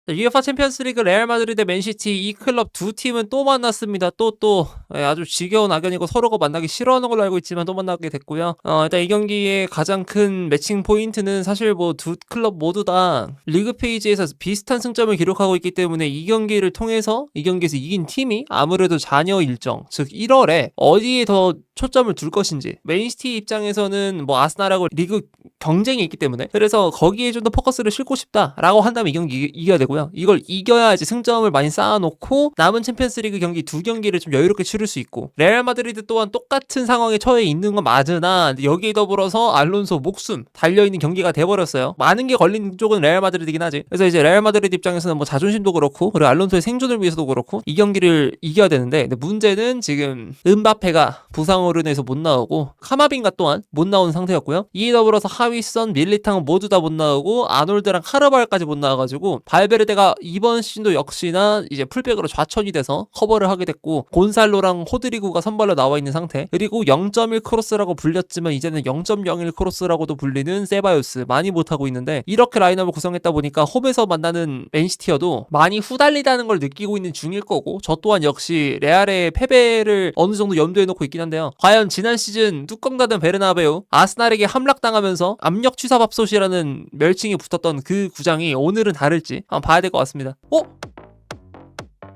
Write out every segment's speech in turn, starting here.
UEFA 챔피언스리그 레알 마드리드 맨시티 이 클럽 두 팀은 또 만났습니다. 또 아주 지겨운 악연이고 서로가 만나기 싫어하는 걸로 알고 있지만 또 만나게 됐고요. 일단 이 경기의 가장 큰 매칭 포인트는 사실 뭐 두 클럽 모두 다 리그 페이지에서 비슷한 승점을 기록하고 있기 때문에 이 경기를 통해서 이 경기에서 이긴 팀이 아무래도 잔여 일정, 즉 1월에 어디에 더 초점을 둘 것인지, 맨시티 입장에서는 뭐 아스날하고 리그 경쟁이 있기 때문에 그래서 거기에 좀 더 포커스를 싣고 싶다라고 한다면 이 경기 이겨야 되고요. 이걸 이겨야지 승점을 많이 쌓아놓고 남은 챔피언스리그 경기 두 경기를 좀 여유롭게 치를 수 있고, 레알 마드리드 또한 똑같은 상황에 처해 있는 건 맞으나 여기에 더불어서 알론소 목숨 달려있는 경기가 돼버렸어요. 많은 게 걸린 쪽은 레알 마드리드긴 하지. 그래서 이제 레알 마드리드 입장에서는 뭐 자존심도 그렇고 그리고 알론소의 생존을 위해서도 그렇고 이 경기를 이겨야 되는데, 근데 문제는 지금 은바페가 부상으로 인해서 못 나오고 카마빈가 또한 못 나오는 상태였고요. 이에 더불어서 하위선 밀리탕 모두 다 못 나오고 아놀드랑 카르발까지 못 나와가지고 발베르데가 이번 시즌도 역시나 이제 풀백으로 좌천이 돼서 커버를 하게 됐고, 곤살로랑 호드리구가 선발로 나와 있는 상태, 그리고 0.1 크로스라고 불렸지만 이제는 0.01 크로스라고도 불리는 세바요스 많이 못하고 있는데, 이렇게 라인업을 구성했다 보니까 홈에서 만나는 맨시티여도 많이 후달리다는 걸 느끼고 있는 중일 거고, 저 또한 역시 레알의 패배를 어느 정도 염두에 놓고 있긴 한데요. 과연 지난 시즌 뚜껑 닫은 베르나베우 아스날에게 함락당하면서 압력 취사밥솥이라는 멸칭이 붙었던 그 구장이 오늘은 다를지 한번 봐야 될 것 같습니다.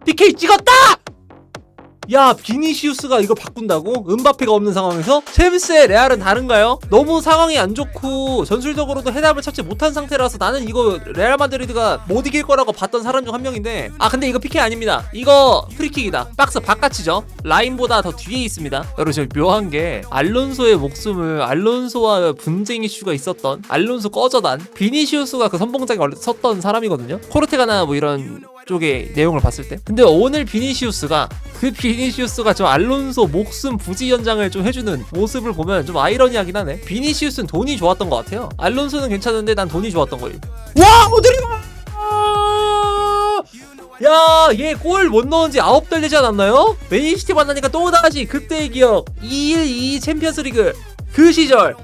PK 찍었다! 야, 비니시우스가 이걸 바꾼다고? 은바페가 없는 상황에서? 챔스의 레알은 다른가요? 너무 상황이 안 좋고 전술적으로도 해답을 찾지 못한 상태라서 나는 이거 레알 마드리드가 못 이길 거라고 봤던 사람 중 한 명인데, 근데 이거 PK 아닙니다. 이거 프리킥이다. 박스 바깥이죠. 라인보다 더 뒤에 있습니다. 여러분, 저 묘한 게 알론소의 목숨을, 알론소와 분쟁 이슈가 있었던, 알론소 꺼져단 비니시우스가 그 선봉장에 원래 섰던 사람이거든요. 코르테가나 뭐 이런 쪽의 내용을 봤을 때. 근데 오늘 비니시우스가 저 알론소 목숨 부지 연장을 좀 해주는 모습을 보면 좀 아이러니하긴 하네. 비니시우스는 돈이 좋았던 것 같아요. 알론소는 괜찮은데 난 돈이 좋았던 거예요. 와, 오드리고! 야, 얘 골 못 넣은 지 9달 되지 않았나요? 맨시티 만나니까 또다시 그때의 기억, 2-1-2 챔피언스리그 그 시절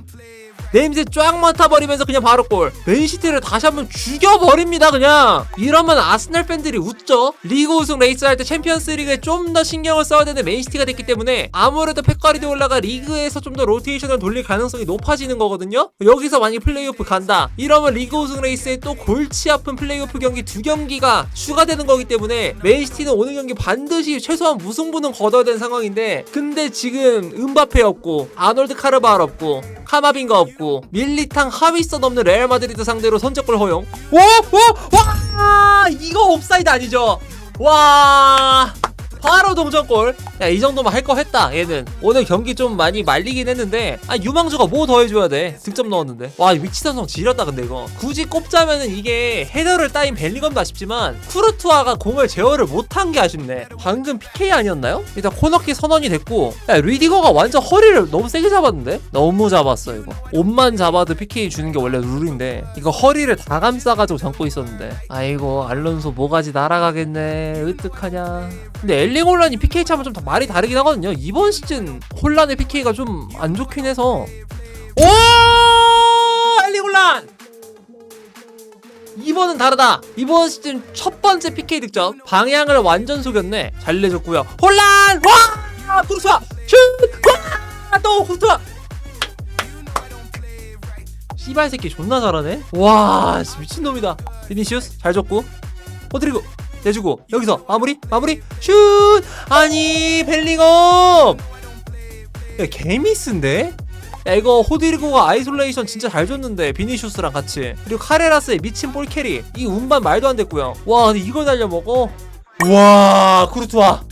냄새 쫙 맡아버리면서 그냥 바로 골. 맨시티를 다시 한번 죽여버립니다. 그냥 이러면 아스날 팬들이 웃죠. 리그 우승 레이스 할 때 챔피언스리그에 좀 더 신경을 써야 되는 맨시티가 됐기 때문에 아무래도 펩 가르디올라가 리그에서 좀 더 로테이션을 돌릴 가능성이 높아지는 거거든요. 여기서 만약 플레이오프 간다 이러면 리그 우승 레이스에 또 골치 아픈 플레이오프 경기 두 경기가 추가되는 거기 때문에 맨시티는 오늘 경기 반드시 최소한 무승부는 거둬야 되는 상황인데, 근데 지금 은바페 없고 아놀드 카르발 없고 카마빈가 없고 밀리탕 하위선 없는 레알 마드리드 상대로 선제골 허용. 와, 이거 옵사이드 아니죠? 와, 바로 동점골. 야, 이 정도만 할 거 했다. 얘는 오늘 경기 좀 많이 말리긴 했는데 유망주가 뭐 더 해줘야 돼. 득점 넣었는데. 와, 위치선성 지렸다. 근데 이거 굳이 꼽자면은 이게 헤더를 따인 벨링엄도 아쉽지만 쿠르투아가 공을 제어를 못한 게 아쉽네. 방금 PK 아니었나요? 일단 코너킥 선언이 됐고, 야, 리디거가 완전 허리를 너무 세게 잡았는데? 너무 잡았어. 이거 옷만 잡아도 PK 주는 게 원래 룰인데 이거 허리를 다 감싸가지고 잡고 있었는데, 아이고 알론소 모가지 날아가겠네. 으뜩하냐. 근데 엘링 홀란이 PK 차면 좀 더 말이 다르긴 하거든요. 이번 시즌 홀란의 PK가 좀 안 좋긴 해서. 오, 엘링 홀란 이번은 다르다. 이번 시즌 첫 번째 PK 득점. 방향을 완전 속였네. 잘 내줬고요. 홀란! 와! 쿠르투아! 슛! 와! 또 쿠르투아! 씨발 새끼 존나 잘하네. 와, 미친놈이다. 비니시우스 잘 줬고, 호드리고 내주고, 여기서 마무리 슛! 아니 벨링엄! 야, 개미스인데? 야, 이거 호드리고가 아이솔레이션 진짜 잘 줬는데 비니슈스랑 같이. 그리고 카레라스의 미친 볼캐리, 이 운반 말도 안 됐고요. 와, 근데 이걸 날려먹어? 와, 쿠르투아.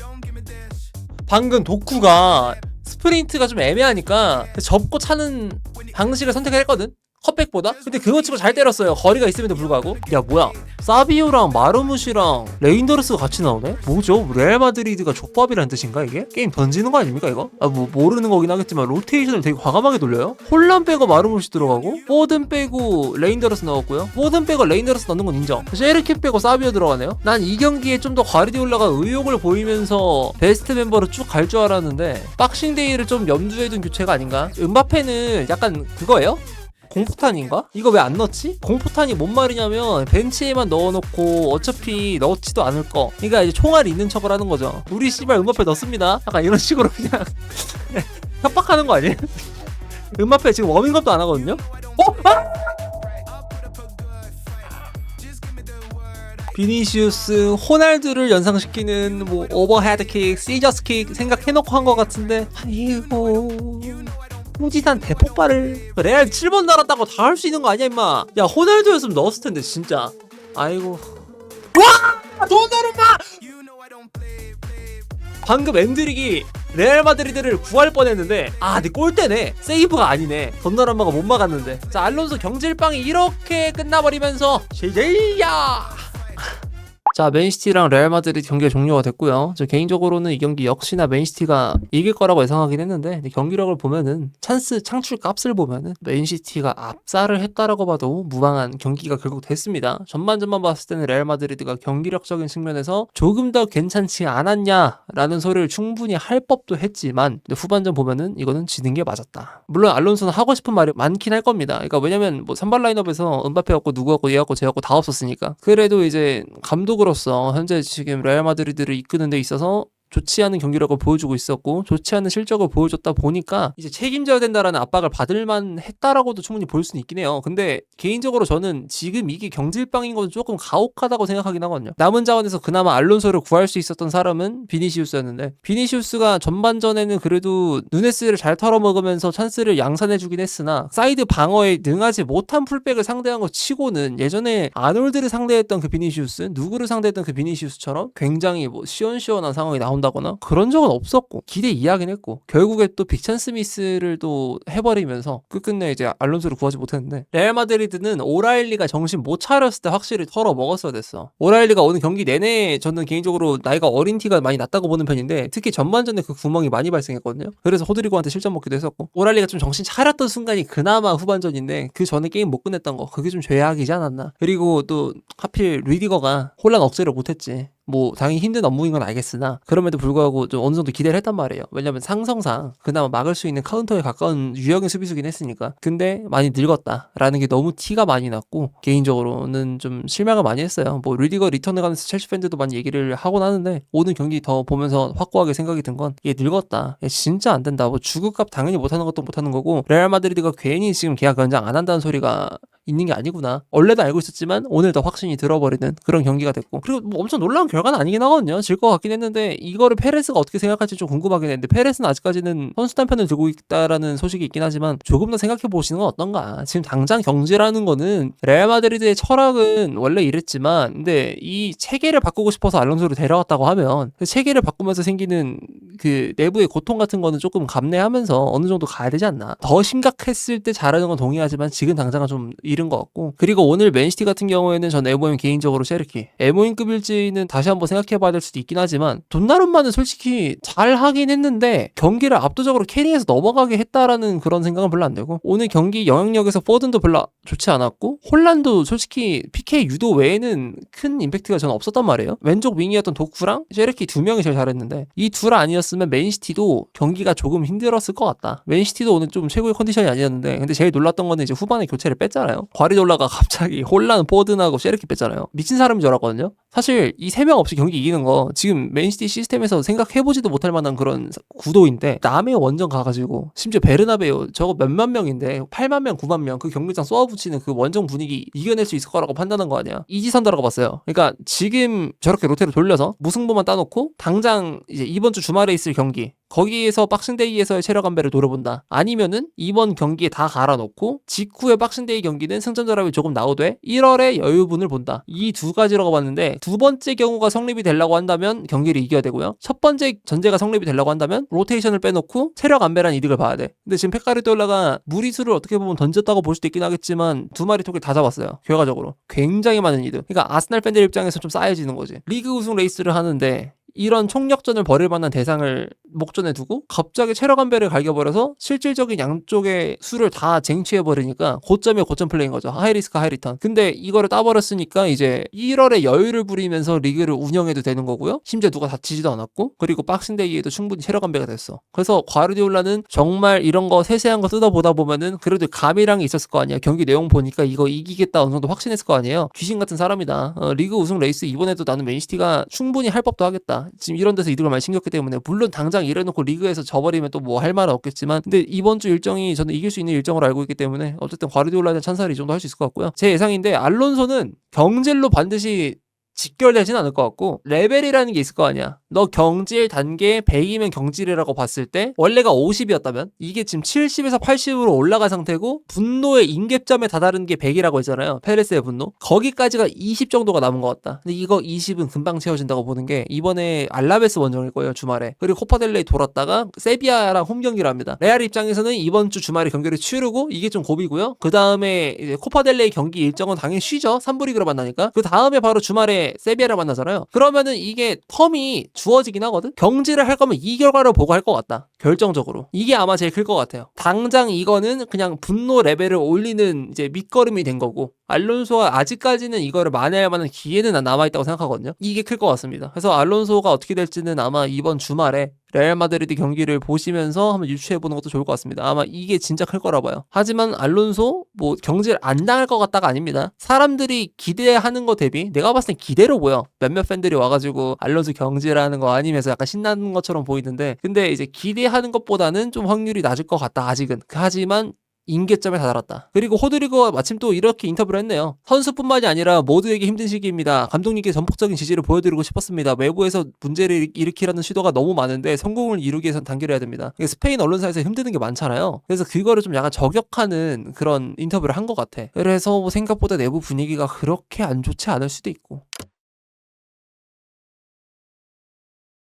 방금 도쿠가 스프린트가 좀 애매하니까 접고 차는 방식을 선택했거든? 컷백보다? 근데 그거 치고 잘 때렸어요. 거리가 있음에도 불구하고. 야, 뭐야, 사비오랑 마르무시랑 레인더르스가 같이 나오네? 뭐죠? 레알 마드리드가 족밥이라는 뜻인가 이게? 게임 던지는 거 아닙니까 이거? 뭐 모르는 거긴 하겠지만 로테이션을 되게 과감하게 돌려요? 홀란 빼고 마르무시 들어가고, 포든 빼고 레인더르스 넣었고요. 포든 빼고 레인더르스 넣는 건 인정. 셰르키 빼고 사비오 들어가네요? 난 이 경기에 좀 더 과르디올라가 의욕을 보이면서 베스트 멤버로 쭉 갈 줄 알았는데 박싱데이를 좀 염두에 둔 교체가 아닌가? 은바페는 약간 그거예요? 공포탄인가? 이거 왜 안 넣지? 공포탄이 뭔 말이냐면 벤치에만 넣어놓고 어차피 넣지도 않을 거. 그러니까 이제 총알이 있는 척을 하는 거죠. 우리 씨발 음압에 넣습니다. 약간 이런 식으로 그냥 협박하는 거 아니에요? 음압에 지금 워밍업도 안 하거든요? 아! 비니시우스, 호날두를 연상시키는 뭐 오버헤드킥, 시저스킥 생각해놓고 한 것 같은데 아이고 홍지산 대폭발을 레알 7번 달았다고 다 할 수 있는 거 아니야 임마. 야 호날두였으면 넣었을 텐데 진짜. 아이고 와 도나루마 방금 엔드릭이 레알 마드리드를 구할 뻔했는데 근데 골대네. 세이브가 아니네. 돈나루마가 못 막았는데. 자 알론소 경질빵이 이렇게 끝나버리면서 제이야. 자 맨시티랑 레알 마드리드 경기가 종료가 됐고요. 저 개인적으로는 이 경기 역시나 맨시티가 이길 거라고 예상하긴 했는데 경기력을 보면은 찬스 창출 값을 보면은 맨시티가 압살을 했다라고 봐도 무방한 경기가 결국 됐습니다. 전반전만 봤을 때는 레알 마드리드가 경기력적인 측면에서 조금 더 괜찮지 않았냐라는 소리를 충분히 할 법도 했지만 후반전 보면은 이거는 지는 게 맞았다. 물론 알론소는 하고 싶은 말이 많긴 할 겁니다. 그러니까 왜냐면 뭐 선발 라인업에서 은바페 갖고 누구 갖고 얘 갖고 쟤 갖고 다 없었으니까. 그래도 이제 감독으로서 현재 지금 레알 마드리드를 이끄는 데 있어서 좋지 않은 경기력을 보여주고 있었고 좋지 않은 실적을 보여줬다 보니까 이제 책임져야 된다라는 압박을 받을만 했다라고도 충분히 볼 수는 있긴 해요. 근데 개인적으로 저는 지금 이게 경질빵인 건 조금 가혹하다고 생각하긴 하거든요. 남은 자원에서 그나마 알론소를 구할 수 있었던 사람은 비니시우스였는데 비니시우스가 전반전에는 그래도 누네스를 잘 털어먹으면서 찬스를 양산해주긴 했으나 사이드 방어에 능하지 못한 풀백을 상대한 것 치고는 예전에 아놀드를 상대했던 그 비니시우스, 누구를 상대했던 그 비니시우스처럼 굉장히 뭐 시원시원한 상황이 나온다거나 그런 적은 없었고 기대 이하긴 했고 결국에 또 빅찬 스미스를 또 해버리면서 끝끝내 이제 알론소를 구하지 못했는데 레알 마드리드는 오라일리가 정신 못 차렸을 때 확실히 털어 먹었어야 됐어. 오라일리가 오늘 경기 내내 저는 개인적으로 나이가 어린 티가 많이 났다고 보는 편인데 특히 전반전에 그 구멍이 많이 발생했거든요. 그래서 호드리고한테 실점 먹기도 했었고 오라일리가 좀 정신 차렸던 순간이 그나마 후반전인데 그 전에 게임 못 끝냈던 거 그게 좀 죄악이지 않았나. 그리고 또 하필 리디거가 혼란 억제를 못했지. 뭐 당연히 힘든 업무인 건 알겠으나 그럼에도 불구하고 좀 어느 정도 기대를 했단 말이에요. 왜냐면 상성상 그나마 막을 수 있는 카운터에 가까운 유형의 수비수긴 했으니까. 근데 많이 늙었다라는 게 너무 티가 많이 났고 개인적으로는 좀 실망을 많이 했어요. 뭐 리디거 리턴을 가면서 첼시 팬들도 많이 얘기를 하곤 하는데 오늘 경기 더 보면서 확고하게 생각이 든 건 얘 늙었다. 얘 진짜 안 된다. 뭐 주급값 당연히 못하는 것도 못하는 거고 레알 마드리드가 괜히 지금 계약 연장 안 한다는 소리가 있는 게 아니구나. 원래도 알고 있었지만 오늘 더 확신이 들어버리는 그런 경기가 됐고 그리고 뭐 엄청 놀라운 결과는 아니긴 하거든요. 질 것 같긴 했는데 이거를 페레스가 어떻게 생각할지 좀 궁금하긴 했는데 페레스는 아직까지는 선수단 편을 들고 있다라는 소식이 있긴 하지만 조금 더 생각해 보시는 건 어떤가. 지금 당장 경질하는 거는 레알 마드리드의 철학은 원래 이랬지만 근데 이 체계를 바꾸고 싶어서 알론소를 데려왔다고 하면 그 체계를 바꾸면서 생기는 그 내부의 고통 같은 거는 조금 감내하면서 어느 정도 가야 되지 않나. 더 심각했을 때 잘하는 건 동의하지만 지금 당장은 좀 잃은 것 같고 그리고 오늘 맨시티 같은 경우에는 전 에모임 개인적으로 셰르키 에모임급일지는 다시 한번 생각해봐야 될 수도 있긴 하지만 돈나룸마는 솔직히 잘 하긴 했는데 경기를 압도적으로 캐리해서 넘어가게 했다라는 그런 생각은 별로 안 들고 오늘 경기 영향력에서 포든도 별로 좋지 않았고 홀란도 솔직히 PK 유도 외에는 큰 임팩트가 저는 없었단 말이에요. 왼쪽 윙이었던 도쿠랑 셰르키 두 명이 제일 잘했는데 이 둘 아니었으면 맨시티도 경기가 조금 힘들었을 것 같다. 맨시티도 오늘 좀 최고의 컨디션이 아니었는데 근데 제일 놀랐던 거는 이제 후반에 교체를 뺐잖아요. 과리돌라가 갑자기 홀란 포든하고 셰르키 뺐잖아요. 미친 사람인 줄 알았거든요. 사실 이 세 명 없이 경기 이기는 거 지금 맨시티 시스템에서 생각해보지도 못할 만한 그런 구도인데 남의 원정 가가지고 심지어 베르나베우 저거 몇만 명인데 8만 명 9만 명 그 경기장 쏘아붙이는 그 원정 분위기 이겨낼 수 있을 거라고 판단한 거 아니야. 이지선다라고 봤어요. 그러니까 지금 저렇게 로테를 돌려서 무승부만 따놓고 당장 이제 이번 주 주말에 있을 경기 거기에서 박싱데이에서의 체력 안배를 노려본다. 아니면은 이번 경기에 다 갈아놓고 직후에 박싱데이 경기는 승전절합이 조금 나오되 1월에 여유분을 본다. 이 두 가지라고 봤는데 두 번째 경우가 성립이 되려고 한다면 경기를 이겨야 되고요. 첫 번째 전제가 성립이 되려고 한다면 로테이션을 빼놓고 체력 안배란 이득을 봐야 돼. 근데 지금 페카리돌라가 무리수를 어떻게 보면 던졌다고 볼 수도 있긴 하겠지만 두 마리 토끼 다 잡았어요. 결과적으로 굉장히 많은 이득. 그러니까 아스날 팬들 입장에서 좀 쌓여지는 거지. 리그 우승 레이스를 하는데 이런 총력전을 벌일 만한 대상을 목전에 두고 갑자기 체력 안배를 갈겨버려서 실질적인 양쪽의 수를 다 쟁취해버리니까 고점에 고점 플레이인 거죠. 하이리스크 하이리턴. 근데 이거를 따버렸으니까 이제 1월에 여유를 부리면서 리그를 운영해도 되는 거고요. 심지어 누가 다치지도 않았고, 그리고 박싱데이에도 충분히 체력 안배가 됐어. 그래서 과르디올라는 정말 이런 거 세세한 거 뜯어보다 보면은 그래도 감이랑이 있었을 거 아니야. 경기 내용 보니까 이거 이기겠다 어느 정도 확신했을 거 아니에요. 귀신 같은 사람이다. 리그 우승 레이스 이번에도 나는 맨시티가 충분히 할 법도 하겠다. 지금 이런 데서 이득을 많이 챙겼기 때문에, 물론 당장 이래놓고 리그에서 져버리면 또 뭐 할 말은 없겠지만, 근데 이번 주 일정이 저는 이길 수 있는 일정으로 알고 있기 때문에 어쨌든 과르디올라는 찬사를 이 정도 할 수 있을 것 같고요. 제 예상인데 알론소는 경질로 반드시 직결되진 않을 것 같고, 레벨이라는 게 있을 거 아니야. 너 경질 단계 100이면 경질이라고 봤을 때 원래가 50이었다면 이게 지금 70에서 80으로 올라간 상태고, 분노의 임계점에 다다른 게 100이라고 했잖아요. 페레스의 분노. 거기까지가 20 정도가 남은 것 같다. 근데 이거 20은 금방 채워진다고 보는 게, 이번에 알라베스 원정일 거예요, 주말에. 그리고 코파델레이 돌았다가 세비야랑 홈 경기를 합니다. 레알 입장에서는 이번 주 주말에 경기를 치르고 이게 좀 고비고요. 그 다음에 이제 코파델레이 경기 일정은 당연히 쉬죠. 3부 리그로 만나니까. 그 다음에 바로 주말에 세비야를 만나잖아요. 그러면은 이게 텀이 주어지긴 하거든. 경질을 할 거면 이 결과를 보고 할 것 같다. 결정적으로 이게 아마 제일 클 것 같아요. 당장 이거는 그냥 분노 레벨을 올리는 이제 밑거름이 된 거고, 알론소가 아직까지는 이거를 만회할 만한 기회는 남아있다고 생각하거든요. 이게 클 것 같습니다. 그래서 알론소가 어떻게 될지는 아마 이번 주말에 레알 마드리드 경기를 보시면서 한번 유추해보는 것도 좋을 것 같습니다. 아마 이게 진짜 클 거라 봐요. 하지만 알론소 뭐 경질 안 당할 것 같다가 아닙니다. 사람들이 기대하는 거 대비 내가 봤을 땐 기대로 보여. 몇몇 팬들이 와가지고 알론소 경질하는 거 아니면서 약간 신나는 것처럼 보이는데, 근데 이제 기대하는 것보다는 좀 확률이 낮을 것 같다 아직은. 하지만 임계점에 다다랐다. 그리고 호드리거가 마침 또 이렇게 인터뷰를 했네요. 선수뿐만이 아니라 모두에게 힘든 시기입니다. 감독님께 전폭적인 지지를 보여드리고 싶었습니다. 외부에서 문제를 일으키라는 시도가 너무 많은데 성공을 이루기 위해선 단결해야 됩니다. 스페인 언론사에서 힘드는 게 많잖아요. 그래서 그거를 좀 약간 저격하는 그런 인터뷰를 한 것 같아. 그래서 뭐 생각보다 내부 분위기가 그렇게 안 좋지 않을 수도 있고.